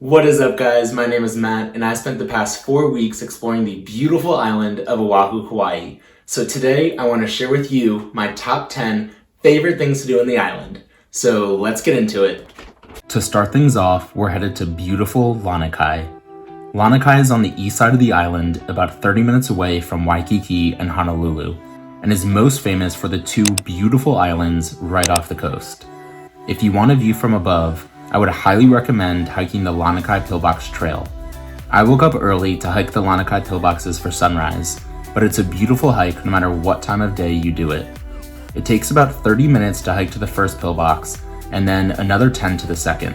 What is up, guys? My name is Matt, and I spent the past 4 weeks exploring the beautiful island of Oahu, Hawaii. So today, I want to share with you my top 10 favorite things to do on the island. So let's get into it. To start things off, we're headed to beautiful Lanikai. Lanikai is on the east side of the island, about 30 minutes away from Waikiki and Honolulu, and is most famous for the two beautiful islands right off the coast. If you want a view from above, I would highly recommend hiking the Lanikai Pillbox trail. I woke up early to hike the Lanikai Pillboxes for sunrise, but it's a beautiful hike no matter what time of day you do it. It takes about 30 minutes to hike to the first pillbox, and then another 10 to the second.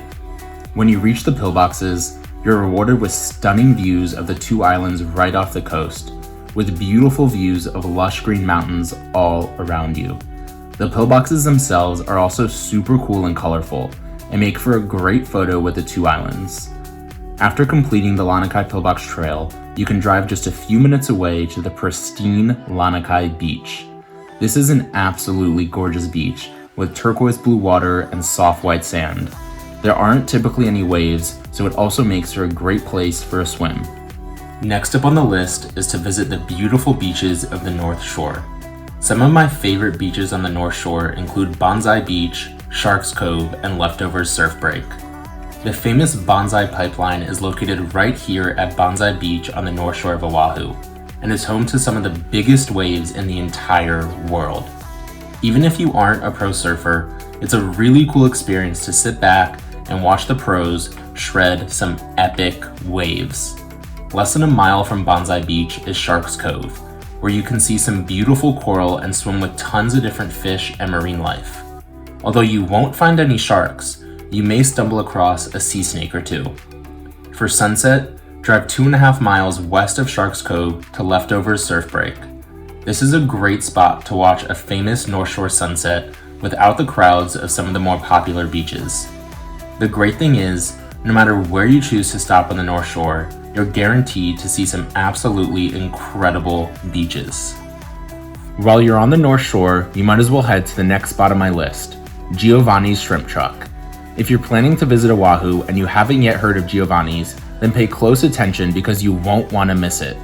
When you reach the pillboxes, you're rewarded with stunning views of the two islands right off the coast, with beautiful views of lush green mountains all around you. The pillboxes themselves are also super cool and colorful, and make for a great photo with the two islands. After completing the Lanikai Pillbox Trail, you can drive just a few minutes away to the pristine Lanikai Beach. This is an absolutely gorgeous beach with turquoise blue water and soft white sand. There aren't typically any waves, so it also makes for a great place for a swim. Next up on the list is to visit the beautiful beaches of the North Shore. Some of my favorite beaches on the North Shore include Banzai Beach, Sharks Cove, and Leftovers Surf Break. The famous Banzai Pipeline is located right here at Banzai Beach on the North Shore of Oahu, and is home to some of the biggest waves in the entire world. Even if you aren't a pro surfer, it's a really cool experience to sit back and watch the pros shred some epic waves. Less than a mile from Banzai Beach is Sharks Cove, where you can see some beautiful coral and swim with tons of different fish and marine life. Although you won't find any sharks, you may stumble across a sea snake or two. For sunset, drive 2.5 miles west of Sharks Cove to Leftovers Surf Break. This is a great spot to watch a famous North Shore sunset without the crowds of some of the more popular beaches. The great thing is, no matter where you choose to stop on the North Shore, you're guaranteed to see some absolutely incredible beaches. While you're on the North Shore, you might as well head to the next spot on my list, Giovanni's Shrimp Truck. If you're planning to visit Oahu and you haven't yet heard of Giovanni's, then pay close attention because you won't want to miss it.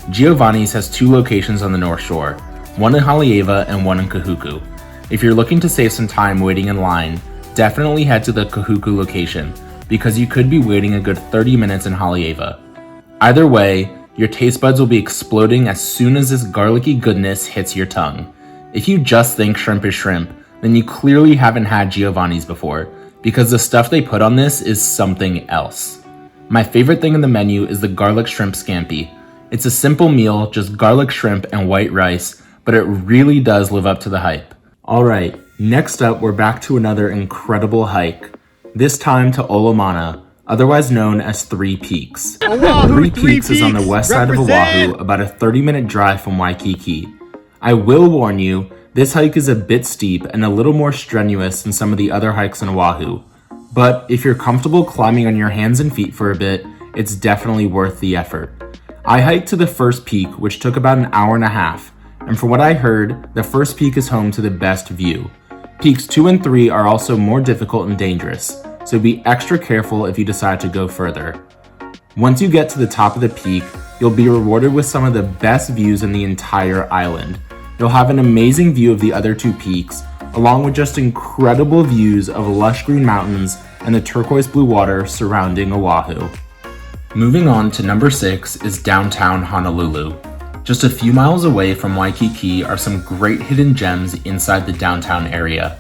Giovanni's has two locations on the North Shore, one in Haleiwa and one in Kahuku. If you're looking to save some time waiting in line, definitely head to the Kahuku location because you could be waiting a good 30 minutes in Haleiwa. Either way, your taste buds will be exploding as soon as this garlicky goodness hits your tongue. If you just think shrimp is shrimp, then you clearly haven't had Giovanni's before, because the stuff they put on this is something else. My favorite thing in the menu is the garlic shrimp scampi. It's a simple meal, just garlic shrimp and white rice, but it really does live up to the hype. Alright, next up we're back to another incredible hike, this time to Olomana, otherwise known as Three Peaks. Three Peaks is on the west side of Oahu, about a 30-minute drive from Waikiki. I will warn you, this hike is a bit steep and a little more strenuous than some of the other hikes in Oahu, but if you're comfortable climbing on your hands and feet for a bit, it's definitely worth the effort. I hiked to the first peak, which took about an hour and a half, and from what I heard, the first peak is home to the best view. Peaks 2 and 3 are also more difficult and dangerous, so be extra careful if you decide to go further. Once you get to the top of the peak, you'll be rewarded with some of the best views in the entire island. You'll have an amazing view of the other two peaks, along with just incredible views of lush green mountains and the turquoise blue water surrounding Oahu. Moving on to number 6 is downtown Honolulu. Just a few miles away from Waikiki are some great hidden gems inside the downtown area.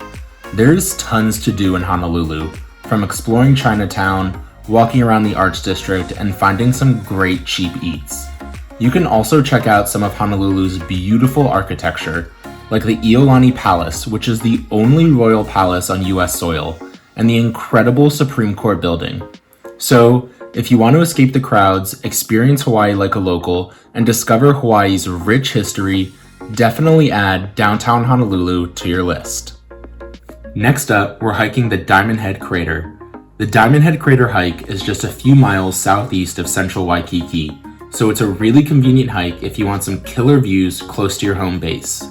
There's tons to do in Honolulu, from exploring Chinatown, walking around the Arts District, and finding some great cheap eats. You can also check out some of Honolulu's beautiful architecture, like the Iolani Palace, which is the only royal palace on US soil, and the incredible Supreme Court building. So, if you want to escape the crowds, experience Hawaii like a local, and discover Hawaii's rich history, definitely add downtown Honolulu to your list. Next up, we're hiking the Diamond Head Crater. The Diamond Head Crater hike is just a few miles southeast of central Waikiki, so it's a really convenient hike if you want some killer views close to your home base.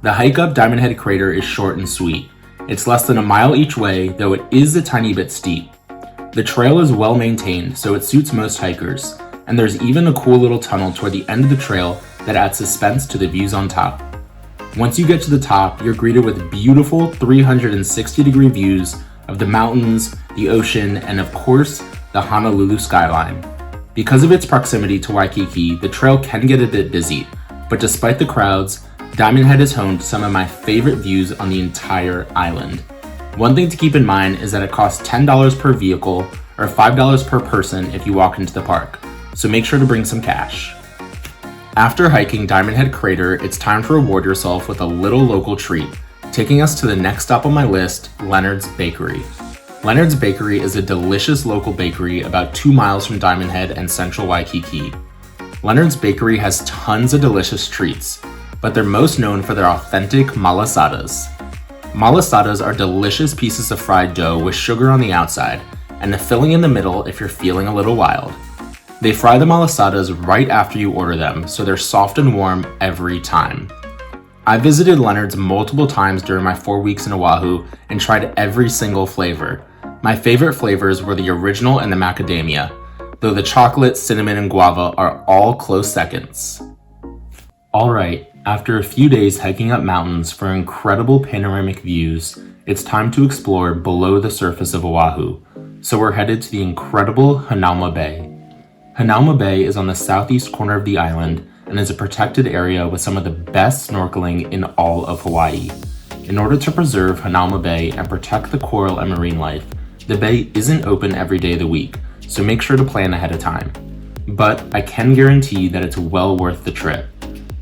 The hike up Diamond Head Crater is short and sweet. It's less than a mile each way, though it is a tiny bit steep. The trail is well maintained, so it suits most hikers, and there's even a cool little tunnel toward the end of the trail that adds suspense to the views on top. Once you get to the top, you're greeted with beautiful 360-degree views of the mountains, the ocean, and of course, the Honolulu skyline. Because of its proximity to Waikiki, the trail can get a bit busy, but despite the crowds, Diamond Head is home to some of my favorite views on the entire island. One thing to keep in mind is that it costs $10 per vehicle or $5 per person if you walk into the park, so make sure to bring some cash. After hiking Diamond Head Crater, it's time to reward yourself with a little local treat, taking us to the next stop on my list, Leonard's Bakery. Leonard's Bakery is a delicious local bakery about 2 miles from Diamond Head and central Waikiki. Leonard's Bakery has tons of delicious treats, but they're most known for their authentic malasadas. Malasadas are delicious pieces of fried dough with sugar on the outside and a filling in the middle if you're feeling a little wild. They fry the malasadas right after you order them, so they're soft and warm every time. I visited Leonard's multiple times during my 4 weeks in Oahu and tried every single flavor. My favorite flavors were the original and the macadamia, though the chocolate, cinnamon, and guava are all close seconds. Alright, after a few days hiking up mountains for incredible panoramic views, it's time to explore below the surface of Oahu, so we're headed to the incredible Hanauma Bay. Hanauma Bay is on the southeast corner of the island and is a protected area with some of the best snorkeling in all of Hawaii. In order to preserve Hanauma Bay and protect the coral and marine life, the bay isn't open every day of the week, so make sure to plan ahead of time. But I can guarantee that it's well worth the trip.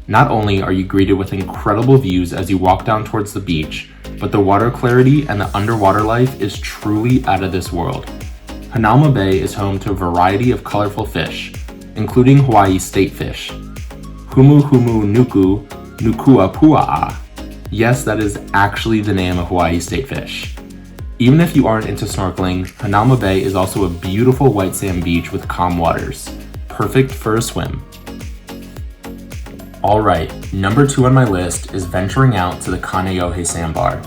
Not only are you greeted with incredible views as you walk down towards the beach, but the water clarity and the underwater life is truly out of this world. Hanauma Bay is home to a variety of colorful fish, including Hawaii's state fish, Humu Humu Nuku Nukua Pua'a. Yes, that is actually the name of Hawaii's state fish. Even if you aren't into snorkeling, Hanauma Bay is also a beautiful white sand beach with calm waters, perfect for a swim. Alright, number 2 on my list is venturing out to the Kaneohe Sandbar.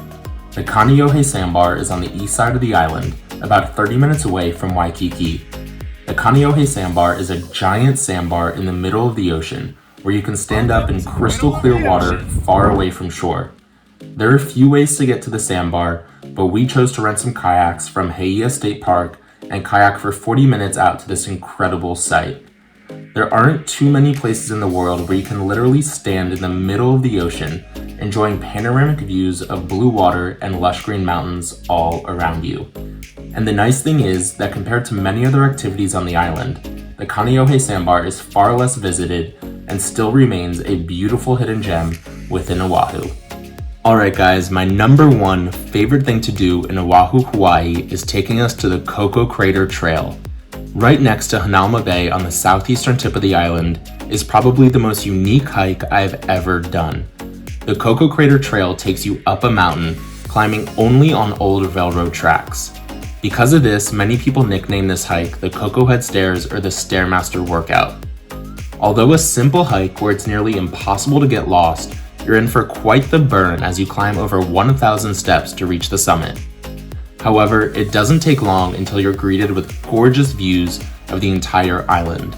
The Kaneohe Sandbar is on the east side of the island, about 30 minutes away from Waikiki. The Kaneohe Sandbar is a giant sandbar in the middle of the ocean, where you can stand up in crystal clear water far away from shore. There are a few ways to get to the sandbar, but we chose to rent some kayaks from Heia State Park and kayak for 40 minutes out to this incredible site. There aren't too many places in the world where you can literally stand in the middle of the ocean, enjoying panoramic views of blue water and lush green mountains all around you. And the nice thing is that compared to many other activities on the island, the Kaneohe Sandbar is far less visited and still remains a beautiful hidden gem within Oahu. Alright guys, my number 1 favorite thing to do in Oahu, Hawaii is taking us to the Koko Crater Trail. Right next to Hanauma Bay on the southeastern tip of the island is probably the most unique hike I've ever done. The Koko Crater Trail takes you up a mountain, climbing only on old railroad tracks. Because of this, many people nickname this hike the Koko Head Stairs or the Stairmaster Workout. Although a simple hike where it's nearly impossible to get lost, you're in for quite the burn as you climb over 1,000 steps to reach the summit. However, it doesn't take long until you're greeted with gorgeous views of the entire island.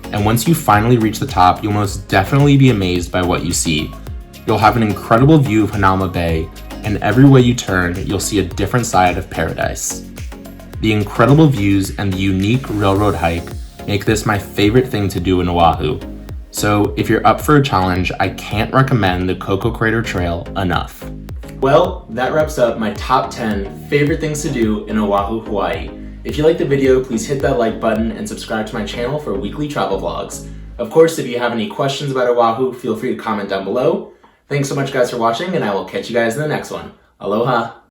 And once you finally reach the top, you'll most definitely be amazed by what you see. You'll have an incredible view of Hanauma Bay, and every way you turn, you'll see a different side of paradise. The incredible views and the unique railroad hike make this my favorite thing to do in Oahu. So if you're up for a challenge, I can't recommend the Koko Crater Trail enough. Well, that wraps up my top 10 favorite things to do in Oahu, Hawaii. If you liked the video, please hit that like button and subscribe to my channel for weekly travel vlogs. Of course, if you have any questions about Oahu, feel free to comment down below. Thanks so much guys for watching, and I will catch you guys in the next one. Aloha!